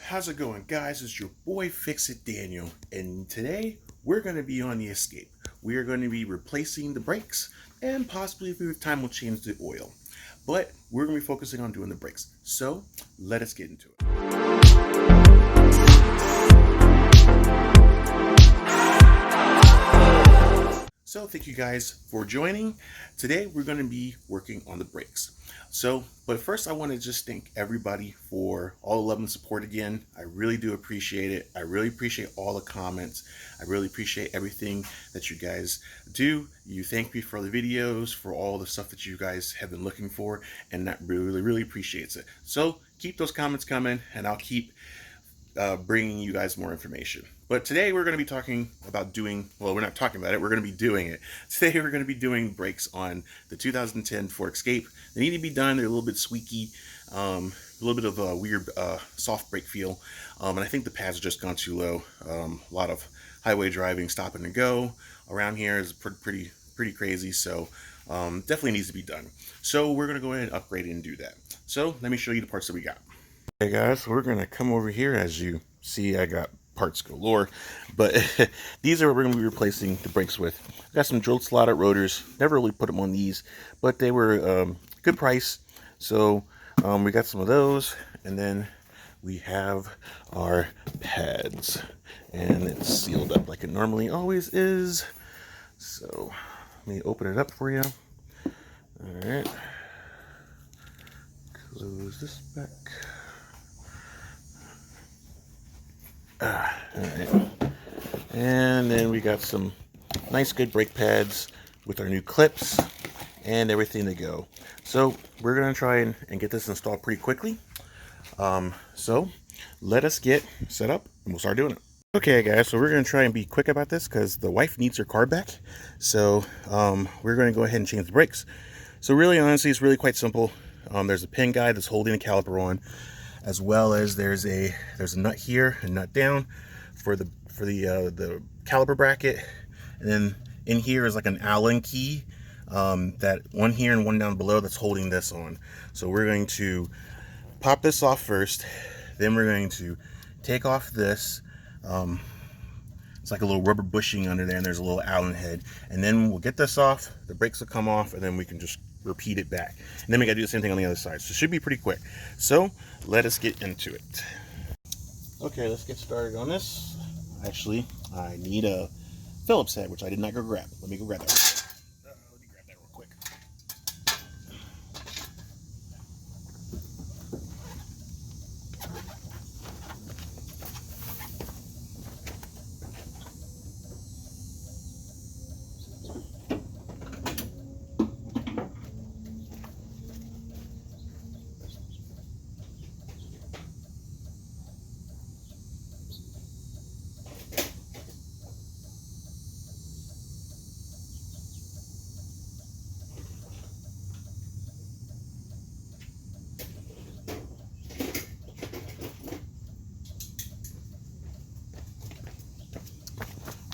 How's it going, guys? It's your boy Fix It Daniel, and today we're going to be on the escape. We are going to be replacing the brakes, and possibly if we have time we'll change the oil, but we're going to be focusing on doing the brakes. So let us get into it. So thank you guys for joining. Today we're going to be working on the brakes. But first I want to just thank everybody for all the love and support again. I really do appreciate it. I really appreciate all the comments. I really appreciate everything that you guys do. You thank me for the videos, for all the stuff that you guys have been looking for, and that really appreciates it. So keep those comments coming, and I'll keep bringing you guys more information. But today we're going to be talking about doing, well, we're not talking about it, we're going to be doing it. Today we're going to be doing brakes on the 2010 Ford Escape. They need to be done. They're a little bit squeaky, a little bit of a weird soft brake feel, and I think the pads have just gone too low. A lot of highway driving, stopping and go around here is pretty crazy, so definitely needs to be done. So we're going to go ahead and upgrade it and do that. So let me show you the parts that we got. Hey guys, we're going to come over here. As you see, I got parts galore, but these are what we're going to be replacing the brakes with. Got some drilled slotted rotors. Never really put them on these, but they were good price, so we got some of those. And then we have our pads, and it's sealed up like it normally always is. So let me open it up for you. All right, close this back. Alright, and then we got some nice good brake pads with our new clips and everything to go. So we're going to try and get this installed pretty quickly. So let us get set up and we'll start doing it. Okay guys, so we're going to try and be quick about this because the wife needs her car back. So we're going to go ahead and change the brakes. So really, honestly, it's really quite simple. There's a pin guide that's holding the caliper on, as well as there's a nut here and nut down for the caliper bracket, and then in here is like an Allen key, that one here and one down below that's holding this on. So we're going to pop this off first, then we're going to take off this. It's like a little rubber bushing under there, and there's a little Allen head, and then we'll get this off, the brakes will come off, and then we can just repeat it back. And then we got to do the same thing on the other side. So it should be pretty quick. So let us get into it. Okay, let's get started on this. Actually, I need a Phillips head, which I did not go grab. Let me go grab that. Let me grab that real quick.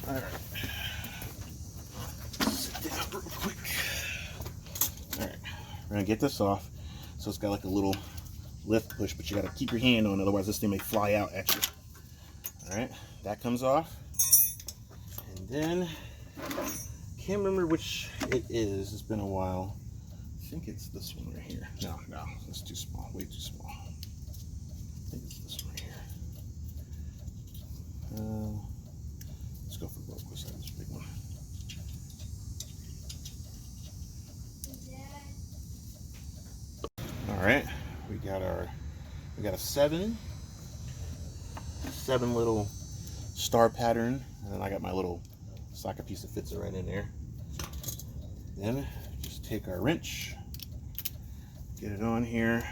All right, sit down real quick. All right, we're gonna get this off. So it's got like a little lift push, but you gotta keep your hand on it, otherwise this thing may fly out at you. All right, that comes off, and then can't remember which it is. It's been a while. I think it's this one right here. No, it's too small, way too small. I think it's this one right here. Let's go for both. What's that? This big one. All right, we got a seven little star pattern, and then I got my little socket piece that fits it right in there. Then just take our wrench, get it on here.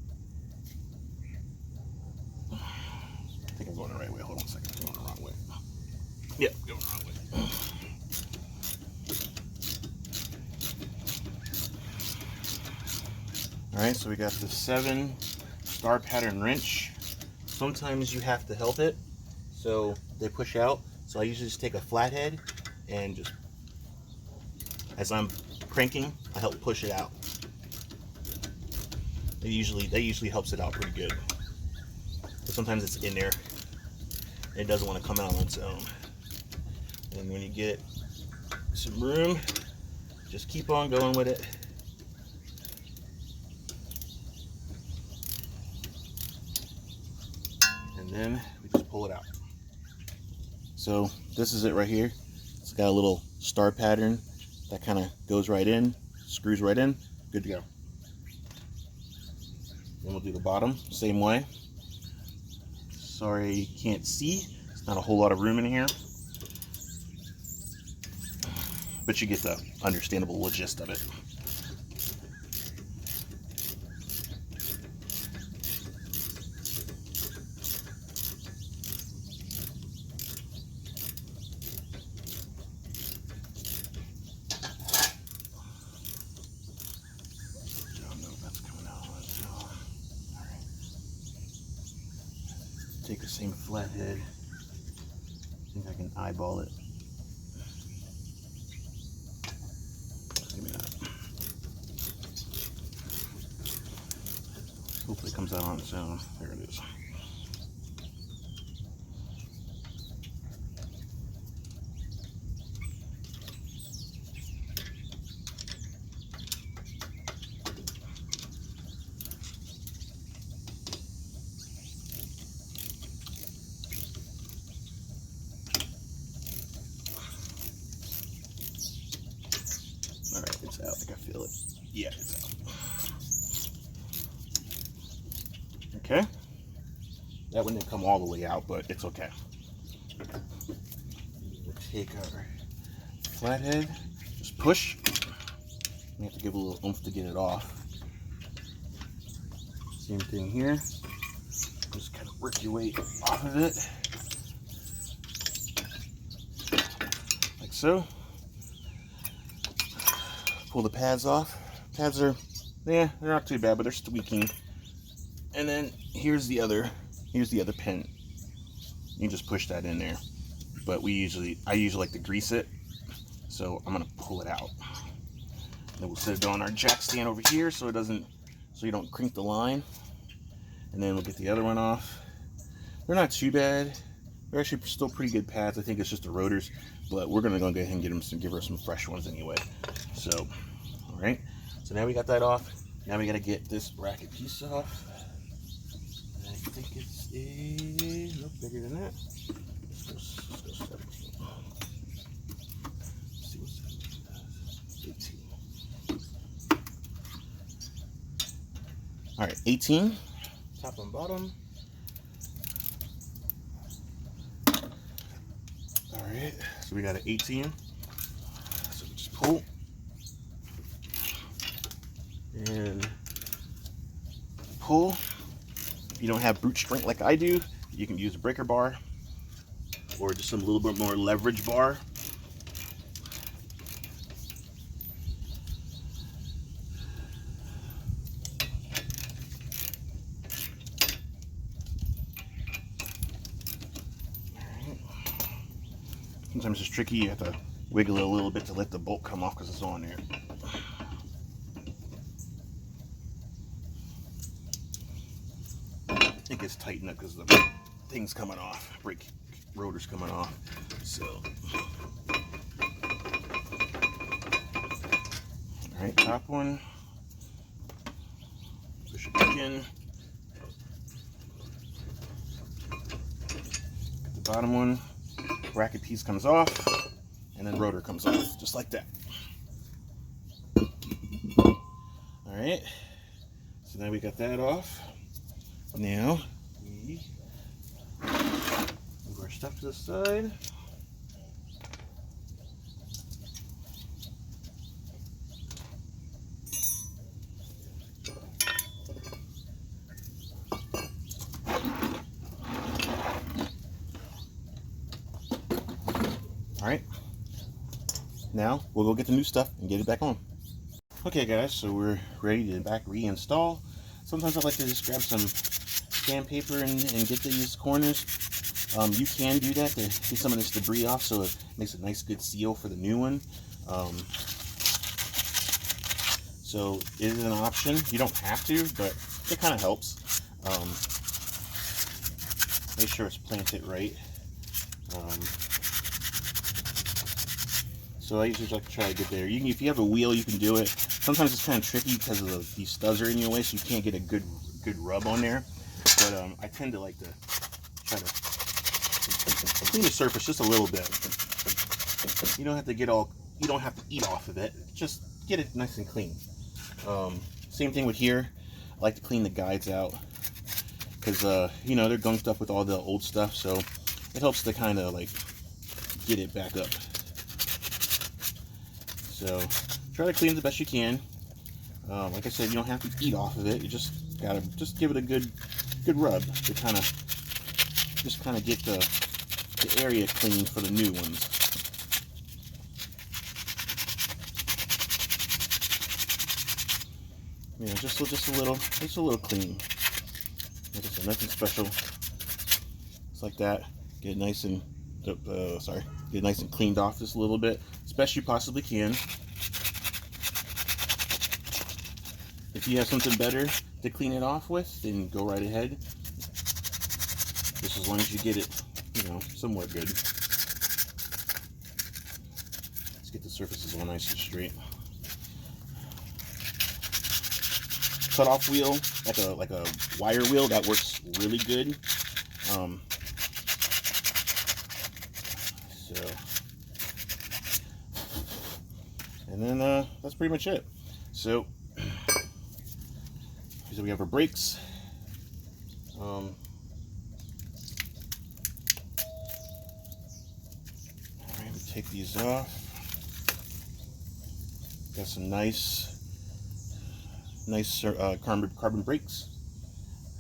I think I'm going the right way. Hold on a second. I'm going the wrong way. Yep, going the wrong way. Alright, so we got the 7 star pattern wrench. Sometimes you have to help it so they push out. So I usually just take a flathead and just, as I'm cranking, I help push it out. That usually helps it out pretty good. But sometimes it's in there, and it doesn't want to come out on its own. And when you get some room, just keep on going with it. And then we just pull it out. So this is it right here. It's got a little star pattern that kind of goes right in, screws right in, good to go. Then we'll do the bottom, same way. Sorry you can't see, there's not a whole lot of room in here, but you get the understandable gist of it. Take the same flathead. I think I can eyeball it. Maybe not. Hopefully it comes out on its own. There it is. Alright, it's out. I think I feel it. Yeah, it's out. Okay. That one didn't come all the way out, but it's okay. We'll take our flathead, just push. You have to give a little oomph to get it off. Same thing here. Just kind of work your way off of it. Like so. Pull the pads off. Pads are, they're not too bad, but they're squeaking. And then here's the other pin. You just push that in there. But I usually like to grease it, so I'm gonna pull it out. Then we'll set it on our jack stand over here, so you don't crink the line. And then we'll get the other one off. They're not too bad. They're actually still pretty good pads. I think it's just the rotors, but we're gonna go ahead and give her some fresh ones anyway. So, all right. So now we got that off. Now we gotta get this bracket piece off. And I think it's a no bigger than that. Let's go 17. Let's see what 17 does. 18. All right, 18. Top and bottom. All right. So we got an 18. So we just pull. And pull. If you don't have brute strength like I do, you can use a breaker bar or just some little bit more leverage bar. Sometimes it's tricky, you have to wiggle it a little bit to let the bolt come off because it's on there. It gets tightened up because the thing's coming off, brake rotor's coming off. So, alright, top one. Push it back in. Get the bottom one. Bracket piece comes off, and then rotor comes off, just like that. Alright, so now we got that off. Now, we move our stuff to the side. Alright, now we'll go get the new stuff and get it back on. Okay guys, so we're ready to back reinstall. Sometimes I like to just grab some sandpaper and get these corners. You can do that to get some of this debris off so it makes a nice good seal for the new one. So it is an option. You don't have to, but it kind of helps. Make sure it's planted right. So I usually like to try to get there. If you have a wheel, you can do it. Sometimes it's kind of tricky because of these studs are in your way, so you can't get a good rub on there. But I tend to like to try to clean the surface just a little bit. You don't have to you don't have to eat off of it. Just get it nice and clean. Same thing with here. I like to clean the guides out because you know, they're gunked up with all the old stuff, so it helps to kind of like get it back up. So try to clean it the best you can. Like I said, you don't have to eat off of it. You just gotta give it a good rub to kind of get the area clean for the new ones. Yeah, just a little clean. Like I said, nothing special. Just like that. Get it nice and get it nice and cleaned off just a little bit, as best you possibly can. If you have something better to clean it off with, then go right ahead. Just as long as you get it, you know, somewhat good. Let's get the surfaces all nice and straight. Cut off wheel, like a wire wheel, that works really good. And then that's pretty much it. So we have our brakes. Alright, we take these off. Got some nice carbon brakes.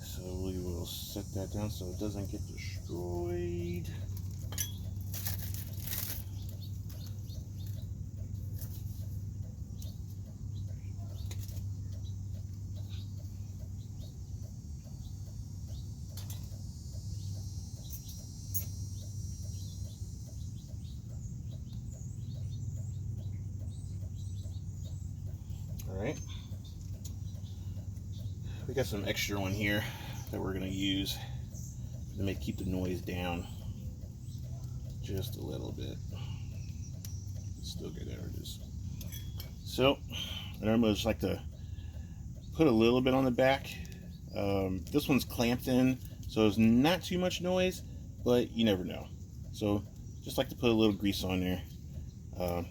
So we will set that down so it doesn't get destroyed. Alright. We got some extra one here that we're going to use to keep the noise down just a little bit. It's still good averages. So I normally just like to put a little bit on the back. This one's clamped in, so there's not too much noise, but you never know. So just like to put a little grease on there,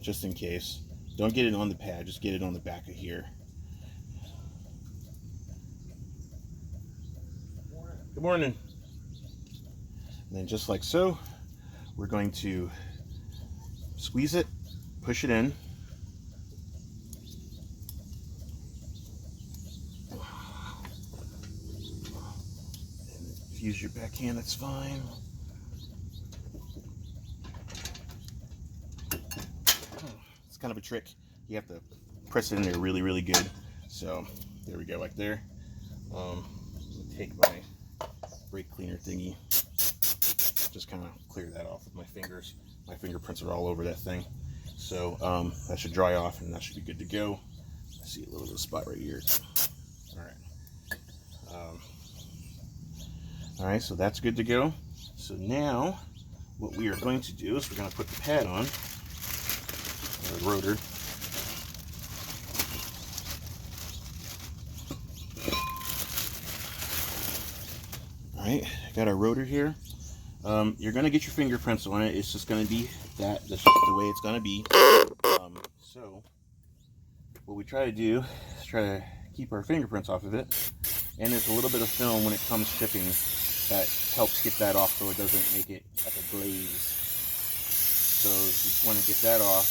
just in case. Don't get it on the pad, just get it on the back of here. Good morning. And then just like so, we're going to squeeze it, push it in. And if you use your backhand, that's fine. It's kind of a trick. You have to press it in there really, really good. So there we go, like there. Take my brake cleaner thingy, just kind of clear that off with my fingers. My fingerprints are all over that thing. So that should dry off and that should be good to go. I see a little bit of spot right here. All right, so that's good to go. So now what we are going to do is we're going to put the pad on, the rotor. Alright, got our rotor here. You're going to get your fingerprints on it. It's just going to be that. That's just the way it's going to be. So, what we try to do is try to keep our fingerprints off of it. And there's a little bit of film when it comes shipping that helps get that off so it doesn't make it like a glaze. So, you just want to get that off.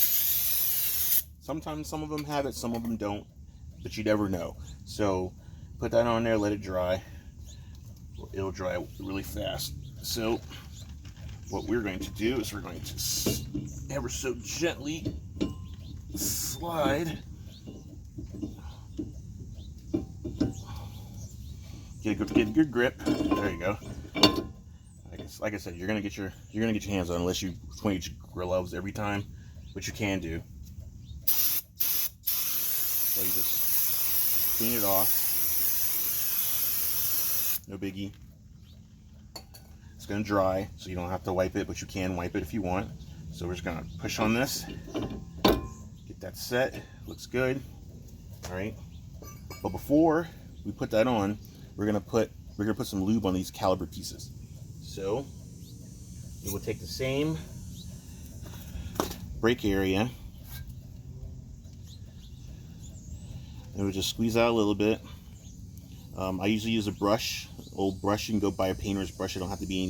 Sometimes some of them have it, some of them don't. But you never know. So, put that on there, let it dry. It'll dry really fast. So what we're going to do is we're going to ever so gently slide. Get a good grip. There you go. Like I said, you're gonna get your hands on unless you swing your gloves every time, which you can do. So you just clean it off. no biggie. It's going to dry, so you don't have to wipe it, but you can wipe it if you want. So we're just going to push on this, get that set. Looks good. All right. But before we put that on, we're gonna put some lube on these caliper pieces. So we will take the same brake area and we'll just squeeze out a little bit. I usually use a brush, old brush. You can go buy a painter's brush. It don't have to be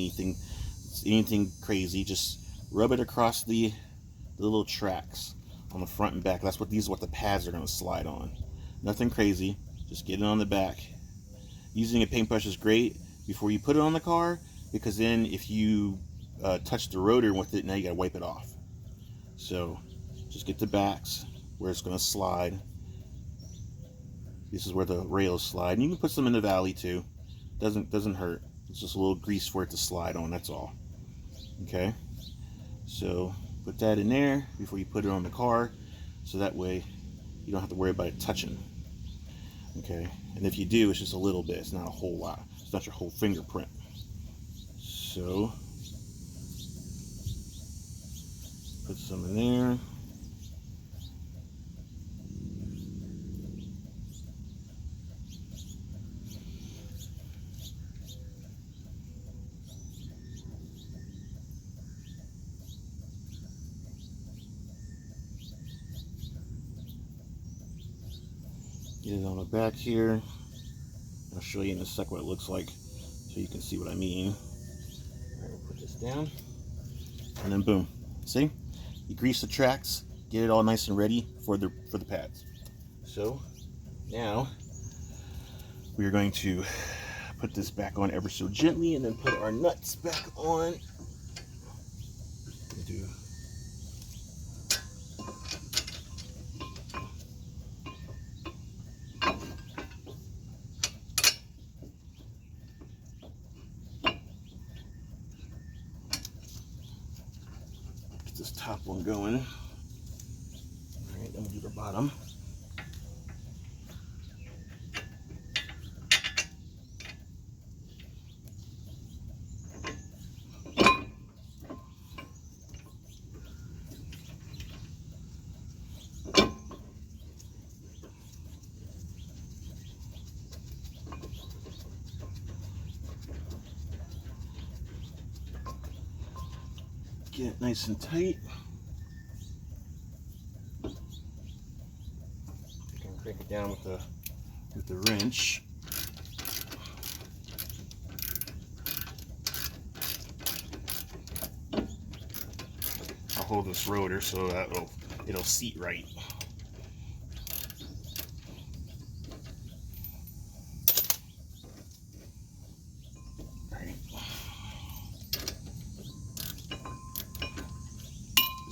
anything crazy. Just rub it across the little tracks on the front and back. These are what the pads are going to slide on. Nothing crazy. Just get it on the back. Using a paintbrush is great before you put it on the car, because then if you touch the rotor with it, now you got to wipe it off. So just get the backs where it's going to slide. This is where the rails slide. And you can put some in the valley too. Doesn't hurt. It's just a little grease for it to slide on, that's all. Okay? So put that in there before you put it on the car, so that way you don't have to worry about it touching. Okay? And if you do, it's just a little bit. It's not a whole lot. It's not your whole fingerprint. So put some in there. Get it on the back here. I'll show you in a sec what it looks like so you can see what I mean. Alright, we'll put this down. And then boom. See? You grease the tracks, get it all nice and ready for the pads. So now we are going to put this back on ever so gently and then put our nuts back on. Do this top one going. All right, then we'll do the bottom. Get it nice and tight. You can crank it down with the wrench. I'll hold this rotor so that it'll seat right.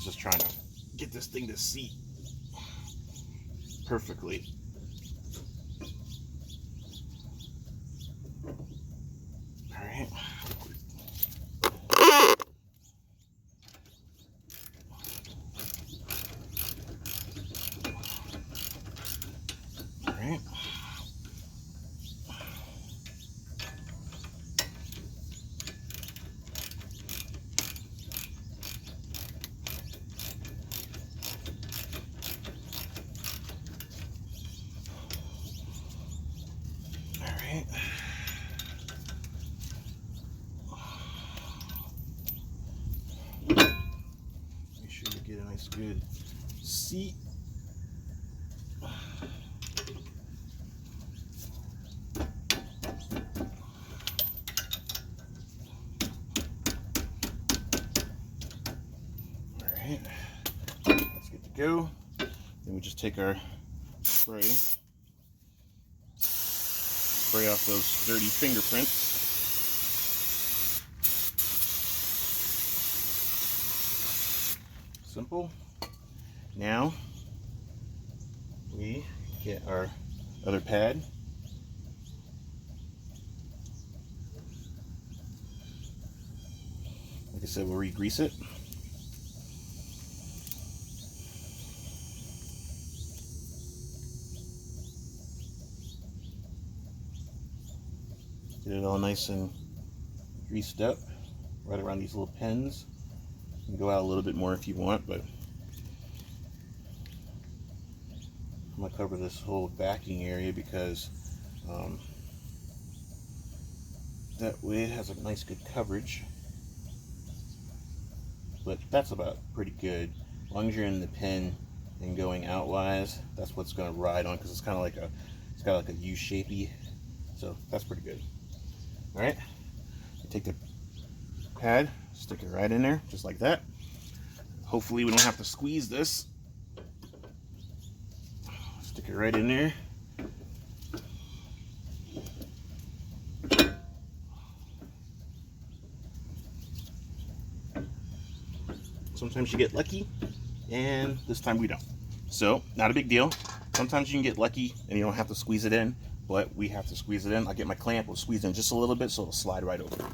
Just trying to get this thing to seat perfectly. All right. All right. Make sure you get a nice good seat. Alright, let's get to go. Then we just take our spray off those dirty fingerprints. Simple. Now we get our other pad. Like I said, we'll re-grease it. Get it all nice and greased up right around these little pins. You can go out a little bit more if you want, but I'm going to cover this whole backing area because that way it has a nice good coverage. But that's about pretty good. As long as you're in the pin and going outwise, that's what's going to ride on, because it's kind of like it's got like a U-shapey, so that's pretty good. All right, you take the pad, stick it right in there, just like that. Hopefully we don't have to squeeze this. Stick it right in there. Sometimes you get lucky, and this time we don't. So, not a big deal. Sometimes you can get lucky and you don't have to squeeze it in, but we have to squeeze it in. I'll get my clamp, we'll squeeze in just a little bit so it'll slide right over.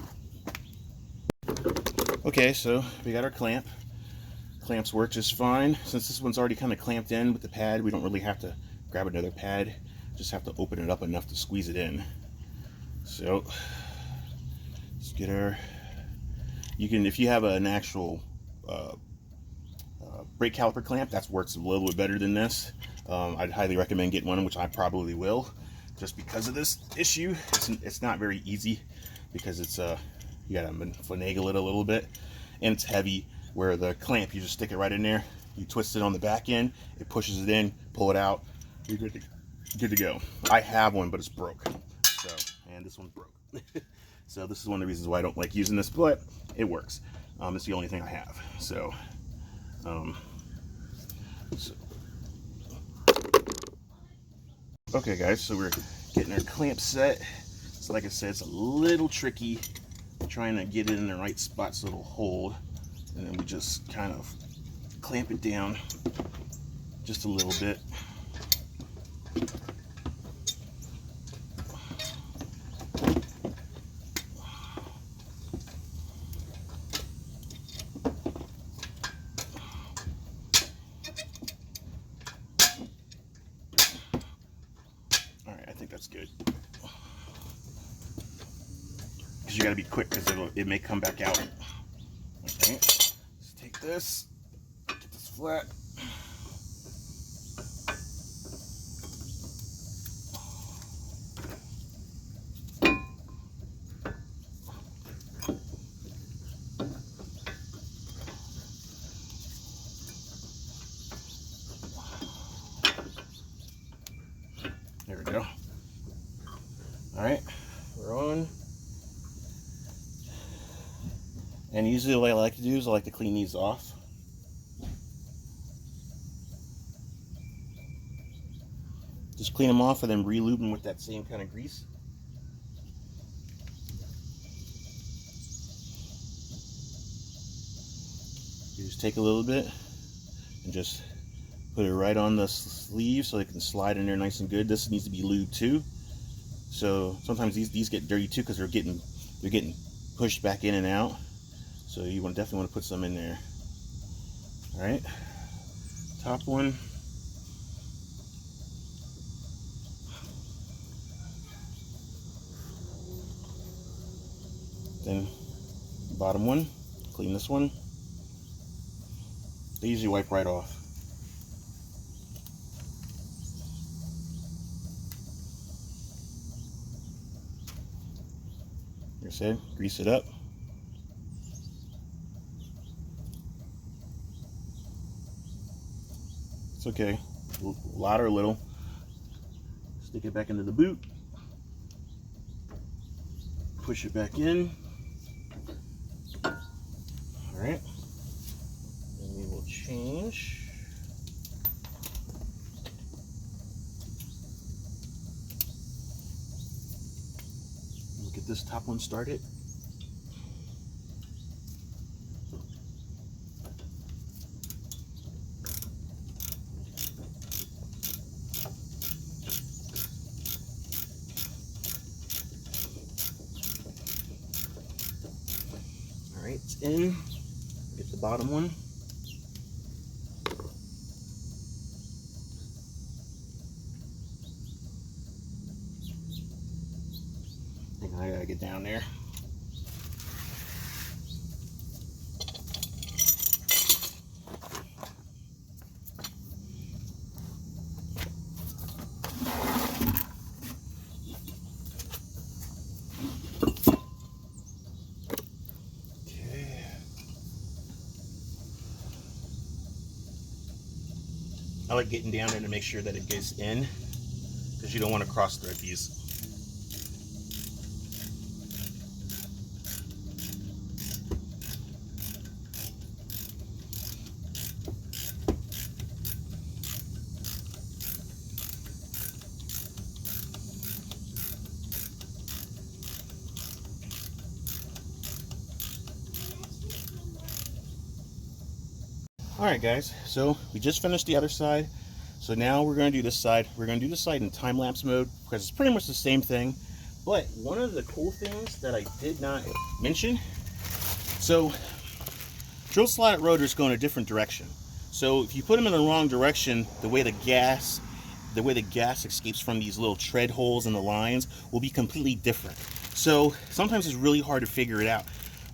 Okay, so we got our clamp. Clamps work just fine. Since this one's already kind of clamped in with the pad, we don't really have to grab another pad. Just have to open it up enough to squeeze it in. So, let's get our... You can, if you have an actual brake caliper clamp, that works a little bit better than this. I'd highly recommend getting one, which I probably will, just because of this issue. It's not very easy because it's you gotta finagle it a little bit, and it's heavy. Where the clamp, you just stick it right in there, you twist it on the back end, it pushes it in, pull it out, you're good to go. I have one, but it's broke. So, and this one's broke. So this is one of the reasons why I don't like using this, but it works. It's the only thing I have. So, okay guys, so we're getting our clamp set. So like I said, it's a little tricky trying to get it in the right spot so it'll hold. And then we just kind of clamp it down just a little bit. Alright, I think that's good. Because you gotta be quick, because it may come back out. Okay, let's take this, get this flat. There we go. All right, we're on. And usually what I like to do is I like to clean these off. Just clean them off and then re-lube them with that same kind of grease. You just take a little bit and just put it right on the sleeve so it can slide in there nice and good. This needs to be lubed too. So sometimes these get dirty too because they're getting pushed back in and out. So you definitely want to put some in there. All right, top one. Then bottom one, clean this one. They usually wipe right off. Like I said, grease it up. It's okay, a lot or a little. Stick it back into the boot. Push it back in. All right. And we will change. We'll get this top one started. All right, it's in. Get the bottom one. I gotta get down there. I like getting down there to make sure that it gets in, because you don't want to cross thread these. Alright guys, so we just finished the other side. So now we're going to do this side. We're going to do this side in time-lapse mode because it's pretty much the same thing. But one of the cool things that I did not mention, so drill slot rotors go in a different direction. So if you put them in the wrong direction, the way the gas escapes from these little tread holes in the lines will be completely different. So sometimes it's really hard to figure it out.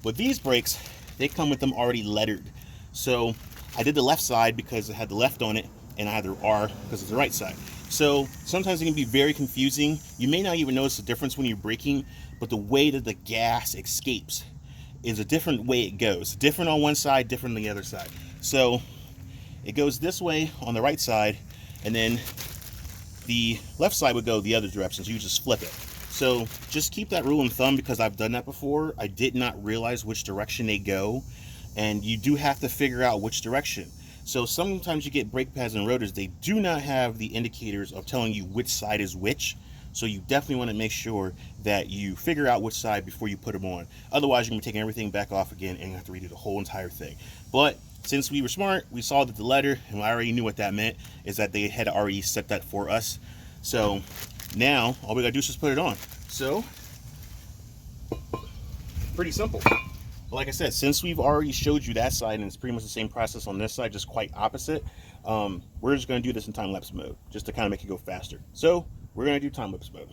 But these brakes, they come with them already lettered. So I did the left side because it had the left on it, and I had the R because it's the right side. So sometimes it can be very confusing. You may not even notice the difference when you're braking, but the way that the gas escapes is a different way it goes. Different on one side, different on the other side. So it goes this way on the right side, and then the left side would go the other direction, so you just flip it. So just keep that rule of thumb, because I've done that before. I did not realize which direction they go, and you do have to figure out which direction. So sometimes you get brake pads and rotors, they do not have the indicators of telling you which side is which. So you definitely want to make sure that you figure out which side before you put them on. Otherwise, you're going to be taking everything back off again and you have to redo the whole entire thing. But since we were smart, we saw that the letter, and I already knew what that meant, is that they had already set that for us. So now all we got to do is just put it on. So pretty simple. Like I said, since we've already showed you that side and it's pretty much the same process on this side, just quite opposite, we're just going to do this in time-lapse mode just to kind of make it go faster. So we're going to do time-lapse mode.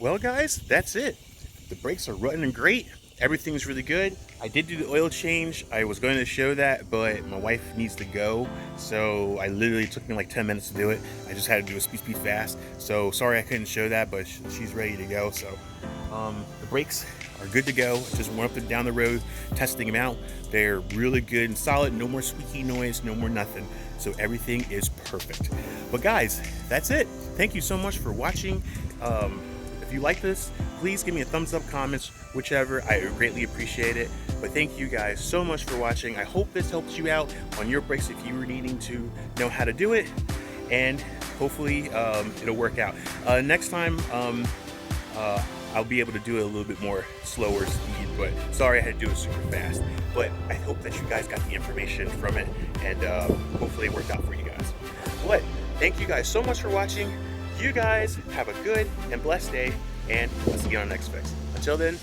Well guys, that's it. The brakes are running great. Everything's really good. I did do the oil change. I was going to show that, but my wife needs to go. So I literally took me like 10 minutes to do it. I just had to do a speed fast. So sorry I couldn't show that, but she's ready to go. So the brakes are good to go. Just went up and down the road, testing them out. They're really good and solid. No more squeaky noise, no more nothing. So everything is perfect. But guys, that's it. Thank you so much for watching. If you like this, please give me a thumbs up, comments, whichever. I greatly appreciate it. But thank you guys so much for watching. I hope this helps you out on your brakes if you were needing to know how to do it, and hopefully it'll work out. Next time I'll be able to do it a little bit more slower speed, but sorry I had to do it super fast. But I hope that you guys got the information from it, and hopefully it worked out for you guys. But thank you guys so much for watching. You guys have a good and blessed day, and I'll see you on the next fix. Until then,